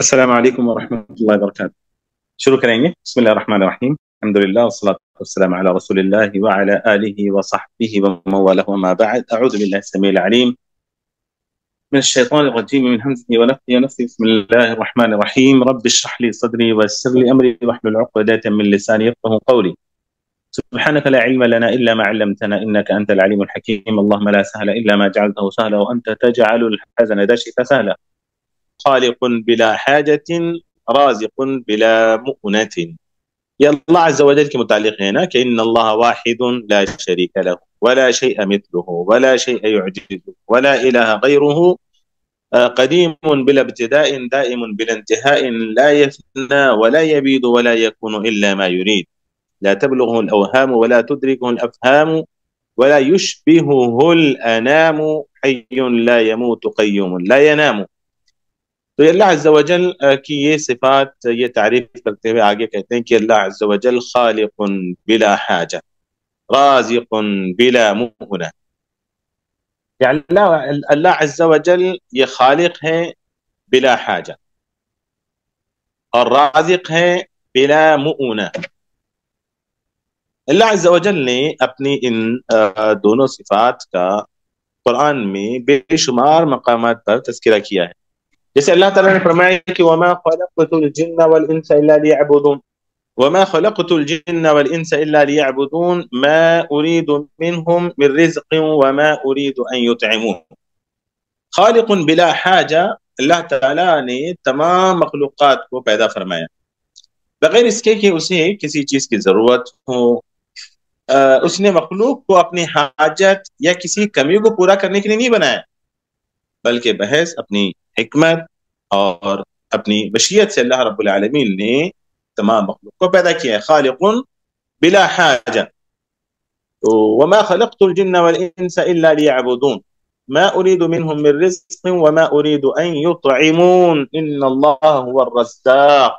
السلام علیکم ورحمۃ اللہ وبرکاتہ. شروع کریں گے. بسم اللہ الرحمن الرحیم. الحمد للہ والصلاة والسلام على رسول اللہ وعلى آلہ وصحبہ ومن والہ وما بعد. اعوذ باللہ السمیع العلیم من الشیطان الرجیم من همزه ونفثه ونفثه. بسم اللہ الرحمن الرحیم. رب اشرح لي صدری ويسر لي امری واحلل عقدة من لسانی يفقهوا قولی. سبحانك لا علم لنا الا ما علمتنا انك انت العليم الحكيم. اللهم لا سهل الا ما جعلته سهلا وانت تجعل الحزن اذا شئت سهلا. خالق بلا حاجة رازق بلا مؤنة. یہ اللہ عز وجل کے متعلق ہے نا کہ ان اللہ واحد لا شریک له ولا شیء مثله ولا شیء يعجزه ولا الہ غیره قدیم بلا ابتداء دائم بلا انتهاء لا يفنى ولا يبيد ولا يكون الا ما يريد لا تبلغه الاوهام ولا تدركه الافهام ولا يشبهه الانام حي لا يموت قيوم لا ينام. تو اللہ عز و جل کی یہ صفات، یہ تعریف کرتے ہوئے آگے کہتے ہیں کہ اللہ عز و جل خالق بلا حاجہ رازق بلا مؤنہ. اللہ عز و جل یہ خالق ہے بلا حاجہ اور رازق ہے بلا مؤنہ. اللہ عز و جل نے اپنی ان دونوں صفات کا قرآن میں بے شمار مقامات پر تذکرہ کیا ہے. جیسے اللہ تعالیٰ نے فرمایا کہ وما خلقت الجن والانس الا ليعبدون وما خلقت الجن والانس الا ليعبدون ما اريد منهم من رزق وما اريد ان يطعمون. خالق بلا حاجہ، اللہ تعالیٰ نے تمام مخلوقات کو پیدا فرمایا بغیر اس کے کہ اسے کسی چیز کی ضرورت ہو. اس نے مخلوق کو اپنی حاجت یا کسی کمی کو پورا کرنے کے لیے نہیں بنایا، بلکہ محض اپنی حکمت اور اپنی مشیت سے اللہ رب العالمین نے تمام مخلوق کو پیدا کیا ہے. خالق بلا حاجہ. وما خلقت الجن والانس الا ليعبدون ما اريد منهم من رزق وما اريد ان يطعمون ان الله هو الرزاق.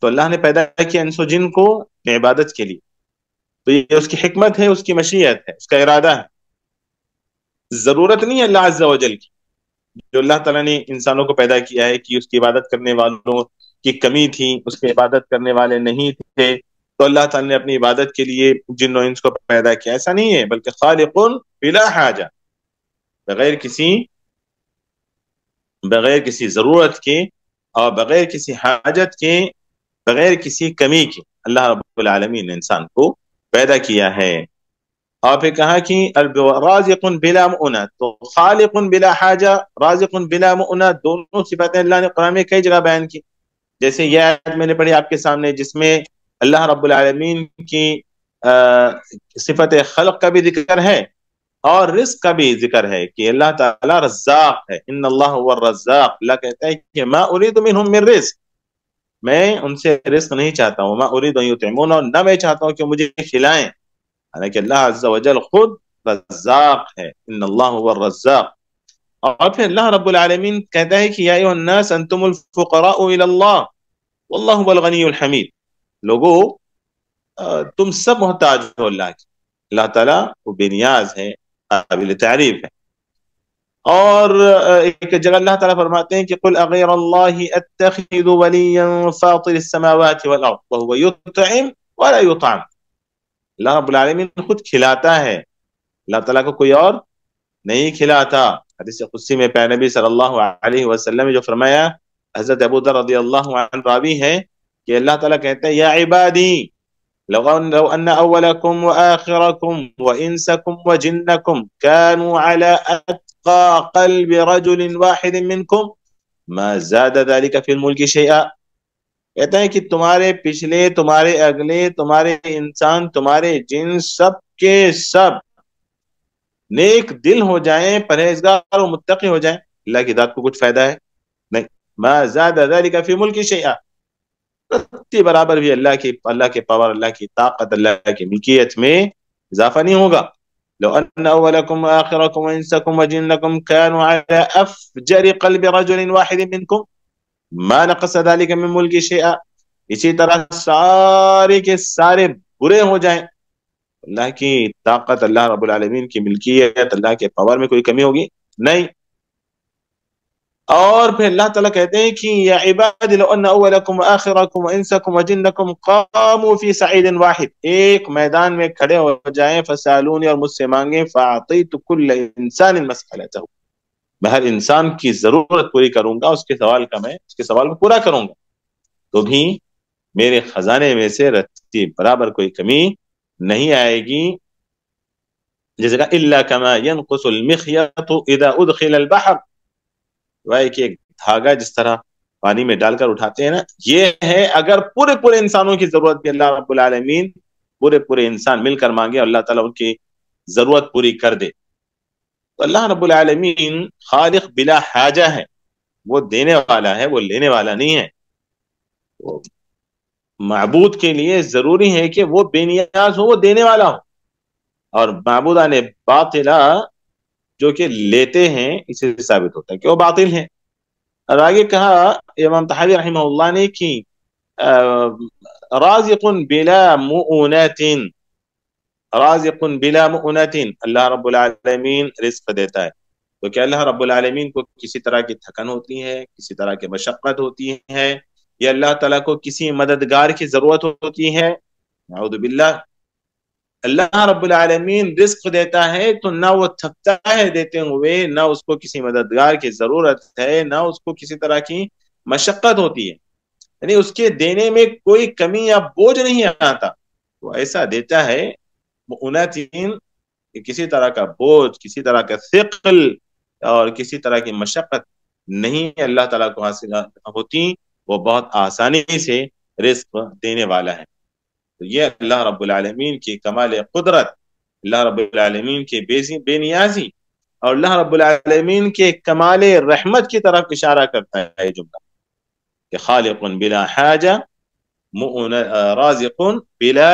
تو اللہ نے پیدا کیا انس و جن کو عبادت کے لیے، تو یہ اس کی حکمت ہے، اس کی مشیت ہے، اس کا ارادہ ہے. ضرورت نہیں ہے اللہ عز و جل کی. جو اللہ تعالیٰ نے انسانوں کو پیدا کیا ہے کہ اس کی عبادت کرنے والوں کی کمی تھی، اس کی عبادت کرنے والے نہیں تھے، تو اللہ تعالیٰ نے اپنی عبادت کے لیے جن و انس کو پیدا کیا. ایسا نہیں ہے، بلکہ خالق بلا حاجہ، بغیر کسی ضرورت کے اور بغیر کسی حاجت کے، بغیر کسی کمی کے اللہ رب العالمین نے انسان کو پیدا کیا ہے. اور پھر کہا کہ رازق بلا مؤنہ. تو خالق بلا حاجہ، رازق بلا مؤنہ، دونوں صفاتیں اللہ نے قرآن میں کئی جگہ بیان کی. جیسے یہ آیت میں نے پڑھی آپ کے سامنے، جس میں اللہ رب العالمین کی صفت خلق کا بھی ذکر ہے اور رزق کا بھی ذکر ہے کہ اللہ تعالی رزاق ہے. ان اللہ هو الرزاق. اللہ کہتا ہے کہ ما اريد منهم من رزق، میں ان سے رزق نہیں چاہتا ہوں. ما اريد ان يطعمون، اور نہ میں چاہتا ہوں کہ مجھے کھلائیں، حالانکہ اللہ عز و جل خود رزاق ہے. ان اللہ هو الرزاق. اور پھر اللہ رب العالمین کہتا ہے کہ یا ایھا الناس انتم الفقراء الى اللہ واللہ هو الغنی الحمید. لوگو تم سب محتاج ہو اللہ کی، اللہ تعالیٰ وہ بے نیاز ہے، قابل تعریف ہے. اور ایک جگہ اللہ تعالیٰ فرماتے ہیں کہ قل اغیر اللہ اتخذ ولیا فاطر السماوات والارض وهو يطعم ولا يطعم. اللہ رب العالمین خود کھلاتا ہے، اللہ تعالیٰ کو کوئی اور نہیں کھلاتا. حدیث قدسی میں پیارے نبی صلی اللہ علیہ وسلم نے جو فرمایا، حضرت ابو ذر رضی اللہ عنہ راوی ہے کہ اللہ تعالیٰ کہتا ہے یا عبادی لو ان اولکم وآخرکم وانسکم وجنکم كانوا على اتقى قلب رجل واحد منکم ما زاد ذلك في الملک شیئا. کہتا ہے کہ تمہارے پچھلے، تمہارے اگلے، تمہارے انسان، تمہارے جن، سب کے سب نیک دل ہو جائیں، پرہیزگار و متقی ہو جائیں، اللہ کی ذات کو کچھ فائدہ ہے نہیں. ما زاد ذلك في ملک شیئا. رتی برابر بھی اللہ کے پاور، اللہ کی طاقت، اللہ کی ملکیت میں اضافہ نہیں ہوگا. لو ان اولکم وآخرکم وانسکم وجنکم كانوا على افجر قلب رجل واحد منکم ما نقص ذلك من ملک شیئا. اسی طرح سارے کے سارے برے ہو جائیں، اللہ کی طاقت، اللہ رب العالمین کی ملکیت، اللہ کے پاور میں کوئی کمی ہوگی نہیں. اور پھر اللہ تعالیٰ کہتے ہیں کہ یا عباد لو ان اولکم وآخرکم وانسکم وجنکم قاموا فی صعید واحد، ایک میدان میں کھڑے ہو جائیں فسالونی، اور مجھ سے مانگیں، فاعطیت کل انسان مسئلتہ، میں ہر انسان کی ضرورت پوری کروں گا، اس کے سوال کو پورا کروں گا، تو بھی میرے خزانے میں سے رتی برابر کوئی کمی نہیں آئے گی. جیسے کہا الا کما ينقص المخيط اذا ادخل البحر، کہ ایک دھاگا جس طرح پانی میں ڈال کر اٹھاتے ہیں نا، یہ ہے اگر پورے انسانوں کی ضرورت بھی اللہ رب العالمین پورے انسان مل کر مانگے اور اللہ تعالیٰ ان کی ضرورت پوری کر دے. تو اللہ رب العالمین خالق بلا حاجہ ہے، وہ دینے والا ہے، وہ لینے والا نہیں ہے. معبود کے لیے ضروری ہے کہ وہ بے نیاز ہو، وہ دینے والا ہو، اور معبودان باطلہ جو کہ لیتے ہیں اس سے ثابت ہوتا ہے کہ وہ باطل ہیں. اور آگے کہا امام طحاوی رحمہ اللہ نے کہ رازق بلا مؤونات، رازق بلا مؤونات، اللہ رب العالمین رزق دیتا ہے. تو کیا اللہ رب العالمین کو کسی طرح کی تھکن ہوتی ہے، کسی طرح کی مشقت ہوتی ہے، یا اللہ تعالیٰ کو کسی مددگار کی ضرورت ہوتی ہے؟ نعوذ باللہ. اللہ رب العالمین رزق دیتا ہے تو نہ وہ تھکتا ہے دیتے ہوئے، نہ اس کو کسی مددگار کی ضرورت ہے، نہ اس کو کسی طرح کی مشقت ہوتی ہے، یعنی اس کے دینے میں کوئی کمی یا بوجھ نہیں آتا. وہ ایسا دیتا ہے مؤنتین، کسی طرح کا بوجھ، کسی طرح کا ثقل اور کسی طرح کی مشقت نہیں اللہ تعالیٰ کو حاصل ہوتی، وہ بہت آسانی سے رزق دینے والا ہے. تو یہ اللہ رب العالمین کی کمال قدرت، اللہ رب العالمین کی بے نیازی اور اللہ رب العالمین کے کمال رحمت کی طرف اشارہ کرتا ہے جملہ کہ خالق بلا حاجہ رازق بلا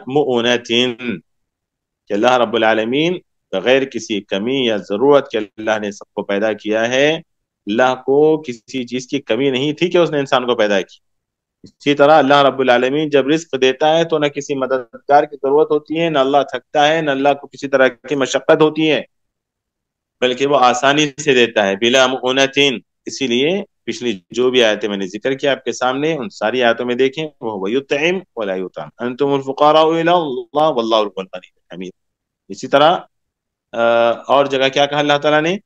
مؤونت، کہ اللہ رب العالمین بغیر کسی کمی یا ضرورت کے اللہ نے سب کو پیدا کیا ہے. اللہ کو کسی چیز کی کمی نہیں تھی کہ اس نے انسان کو پیدا کی. اسی طرح اللہ رب العالمین جب رزق دیتا ہے تو نہ کسی مددگار کی ضرورت ہوتی ہے، نہ اللہ تھکتا ہے، نہ اللہ کو کسی طرح کی مشقت ہوتی ہے، بلکہ وہ آسانی سے دیتا ہے بلا مؤونت. اسی لیے پچھلی جو بھی آیتیں میں نے ذکر کیا آپ کے سامنے، ان ساری آیتوں میں دیکھیں وہ یطعم ولا یطعم انتم الفقراء الى اللہ واللہ الغنی الحمید. اسی طرح اور جگہ کیا کہا اللہ تعالیٰ نے،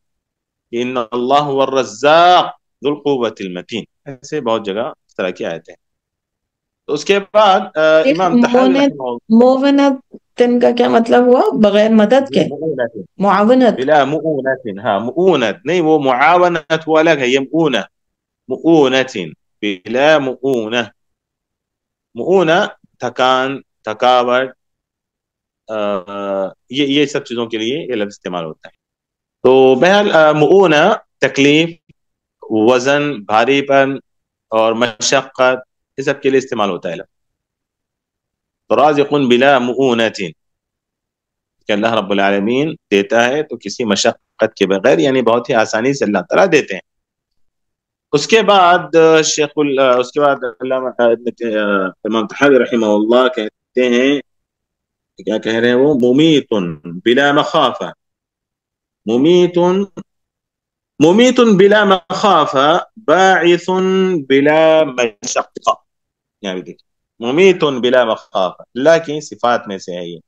ان اللہ هو الرزاق ذو القوۃ المتین، ایسے بہت جگہ اس طرح کی آیتیں. تو اس کے بعد امام طحاوی رحمہ معاونت کا کیا مطلب ہوا؟ بغیر مدد کے معاونت، بلا مؤونت. ہاں مؤونت نہیں، وہ معاونت وہ الگ ہے، یہ مؤونہ، مؤونت بلا مؤونہ. مؤونہ تھکان، تھکاوٹ، یہ سب چیزوں کے لیے یہ لفظ استعمال ہوتا ہے. تو بہرحال مؤونہ تکلیف، وزن، بھاری پن اور مشقت، یہ سب کے لیے استعمال ہوتا ہے. تو رازق بلا مؤونت کہ اللہ رب العالمین دیتا ہے تو کسی مشقت کے بغیر، یعنی بہت ہی آسانی سے اللہ تعالیٰ دیتے ہیں. اس کے بعد اس کے بعد امام طحاوی رحمہ اللہ کہتے ہیں، کیا کہہ رہے ہیں وہ، ممیت بلا مخافہ، ممیت بلا مخافہ باعث بلا مشقہ. یہاں بھی دیکھیں ممیت بلا مخافہ، اللہ کی صفات میں سے ہے، یہ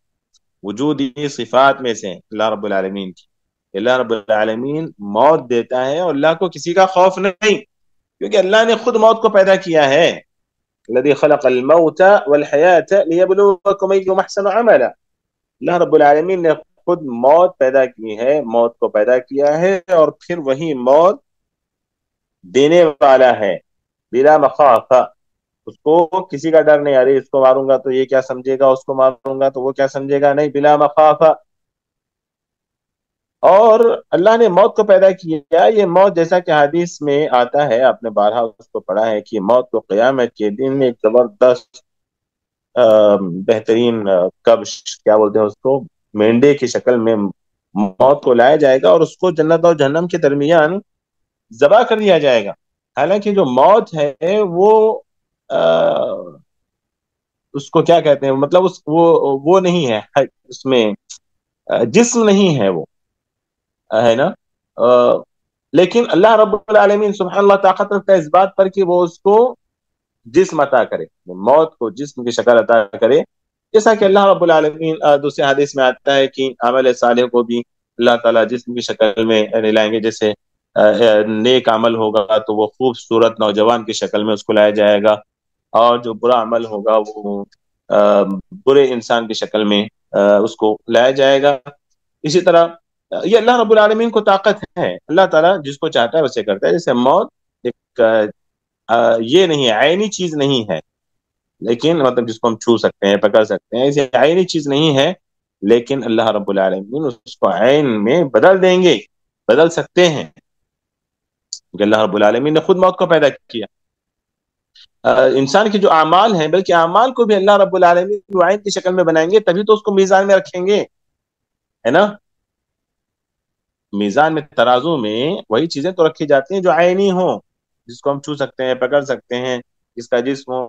وجودی صفات میں سے اللہ رب العالمین کی. اللہ رب العالمین موت دیتا ہے اور اللہ کو کسی کا خوف نہیں، کیونکہ اللہ نے خود موت کو پیدا کیا ہے. الذي خلق الموت والحیاة ليبلوکم ایکم احسن عملا. اللہ رب العالمین نے خود موت پیدا کی ہے، موت کو پیدا کیا ہے، اور پھر وہی موت دینے والا ہے بلا مخافہ. اس کو کسی کا ڈر نہیں، ارے اس کو ماروں گا تو یہ کیا سمجھے گا، اس کو ماروں گا تو وہ کیا سمجھے گا، نہیں، بلا مخافہ. اور اللہ نے موت کو پیدا کیا، یہ موت جیسا کہ حدیث میں آتا ہے، آپ نے بارہا اس کو پڑھا ہے کہ موت کو قیامت کے دن ایک زبردست بہترین کبش، کیا بولتے ہیں اس کو، مینڈے کی شکل میں موت کو لایا جائے گا اور اس کو جنت اور جہنم کے درمیان ذبح کر دیا جائے گا. حالانکہ جو موت ہے وہ اس کو کیا کہتے ہیں، مطلب وہ نہیں ہے، اس میں جسم نہیں ہے، وہ ہے نا. لیکن اللہ رب العالمین سبحان اللہ طاقت رکھتا ہے اس بات پر کہ وہ اس کو جسم عطا کرے، موت کو جسم کی شکل عطا کرے، جیسا کہ اللہ رب العالمین دوسرے حدیث میں آتا ہے کہ عمل صالح کو بھی اللہ تعالیٰ جسم کی شکل میں لائیں گے، جیسے نیک عمل ہوگا تو وہ خوبصورت نوجوان کی شکل میں اس کو لایا جائے گا، اور جو برا عمل ہوگا وہ برے انسان کی شکل میں اس کو لایا جائے گا۔ اسی طرح یہ اللہ رب العالمین کو طاقت ہے، اللہ تعالیٰ جس کو چاہتا ہے ویسے کرتا ہے۔ جیسے موت ایک یہ نہیں ہے، عینی چیز نہیں ہے، لیکن مطلب جس کو ہم چھو سکتے ہیں، پکڑ سکتے ہیں، اسے عینی چیز نہیں ہے، لیکن اللہ رب العالمین اس کو عین میں بدل دیں گے، بدل سکتے ہیں، کیونکہ اللہ رب العالمین نے خود موت کو پیدا کیا۔ انسان کے جو اعمال ہیں، بلکہ اعمال کو بھی اللہ رب العالمین عین کی شکل میں بنائیں گے، تبھی تو اس کو میزان میں رکھیں گے، ہے نا؟ میزان میں، ترازو میں وہی چیزیں تو رکھی جاتی ہیں جو عینی ہوں، جس کو ہم چھو سکتے ہیں، پکڑ سکتے ہیں، جس کا جسم ہو،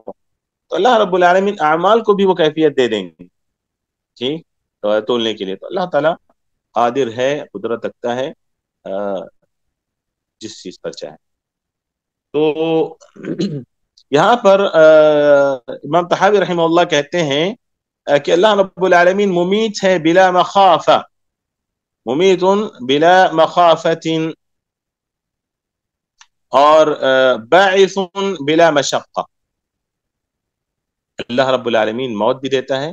تو اللہ رب العالمین اعمال کو بھی وہ کیفیت دے دیں گے، ٹھیک، تو تولنے کے لیے۔ تو اللہ تعالیٰ قادر ہے، قدرت رکھتا ہے جس چیز پر چاہے۔ تو یہاں پر امام طحاوی رحمہ اللہ کہتے ہیں کہ اللہ رب العالمین ممیت ہے بلا مخافہ، ممیت بلا مخافت، اور باعث بلا مشقہ۔ اللہ رب العالمین موت بھی دیتا ہے،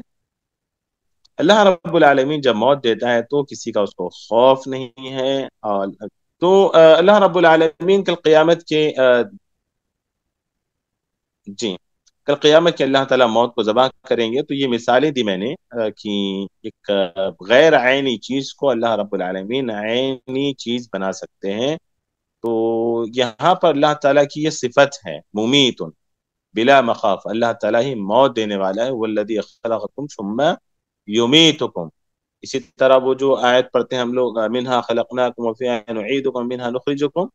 اللہ رب العالمین جب موت دیتا ہے تو کسی کا اس کو خوف نہیں ہے، اور تو اللہ رب العالمین کل قیامت کے کل قیامت کے اللہ تعالیٰ موت کو ذبح کریں گے۔ تو یہ مثالیں دی میں نے کہ ایک غیر عینی چیز کو اللہ رب العالمین عینی چیز بنا سکتے ہیں۔ تو یہاں پر اللہ تعالیٰ کی یہ صفت ہے، ممیت بلا مخاف، اللہ تعالیٰ ہی موت دینے والا ہے، والذی خلقکم ثم یمیتکم۔ اسی طرح وہ جو آیت پڑھتے ہیں ہم لوگ، منہا خلقناکم وفیہا نعیدکم منہا نخرجکم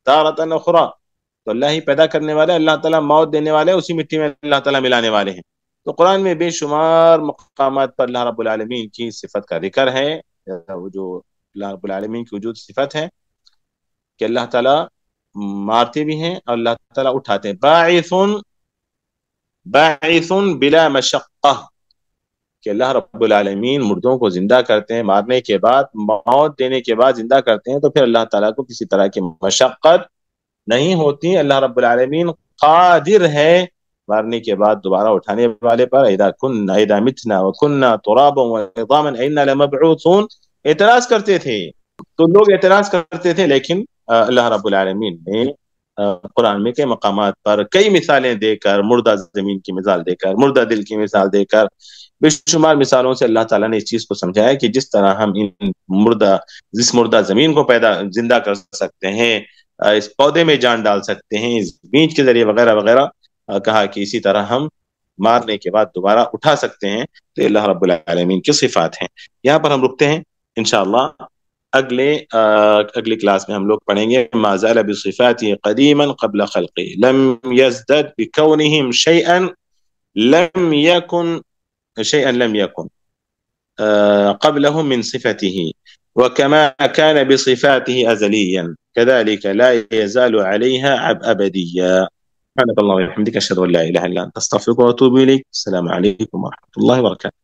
تارۃ اخری، تو اللہ ہی پیدا کرنے والا ہے، اللہ تعالیٰ موت دینے والے ہیں، اسی مٹی میں اللہ تعالیٰ ملانے والے ہیں۔ تو قرآن میں بے شمار مقامات پر اللہ رب العالمین کی صفت کا ذکر ہے، وہ جو اللہ رب العالمین کی وجود صفت ہے کہ اللہ تعالیٰ مارتے بھی ہیں اور اللہ تعالیٰ اٹھاتے ہیں۔ باعث بلا مشقہ، کہ اللہ رب العالمین مردوں کو زندہ کرتے ہیں، مارنے کے بعد، موت دینے کے بعد زندہ کرتے ہیں، تو پھر اللہ تعالیٰ کو کسی طرح کی مشقت نہیں ہوتی۔ اللہ رب العالمین قادر ہے مارنے کے بعد دوبارہ اٹھانے والے پر۔ اذا متنا وكنا ترابا وعظاما انا لمبعوثون، اعتراض کرتے تھے، تو لوگ اعتراض کرتے تھے، لیکن اللہ رب العالمین نے قرآن میں کئی مقامات پر کئی مثالیں دے کر، مردہ زمین کی مثال دے کر، مردہ دل کی مثال دے کر، بے شمار مثالوں سے اللہ تعالیٰ نے اس چیز کو سمجھایا کہ جس طرح ہم جس مردہ زمین کو زندہ کر سکتے ہیں، اس پودے میں جان ڈال سکتے ہیں، اس بیج کے ذریعے وغیرہ وغیرہ، کہا کہ اسی طرح ہم مارنے کے بعد دوبارہ اٹھا سکتے ہیں۔ تو اللہ رب العالمین کی صفات ہیں۔ یہاں پر ہم رکتے ہیں، انشاءاللہ اگلی کلاس میں ہم لوگ پڑھیں گے ما زال بصفاته قدیما قبل خلقه لم يزدد بكونهم شيئا لم يكن قبلهم من صفته، وكما كان بصفاته أزليا كذلك لا يزال عليها أبديا۔ سبحانك اللهم وبحمدك أشهد أن لا إله إلا أنت أستغفرك وأتوب إليك۔ السلام عليكم ورحمة الله وبركاته۔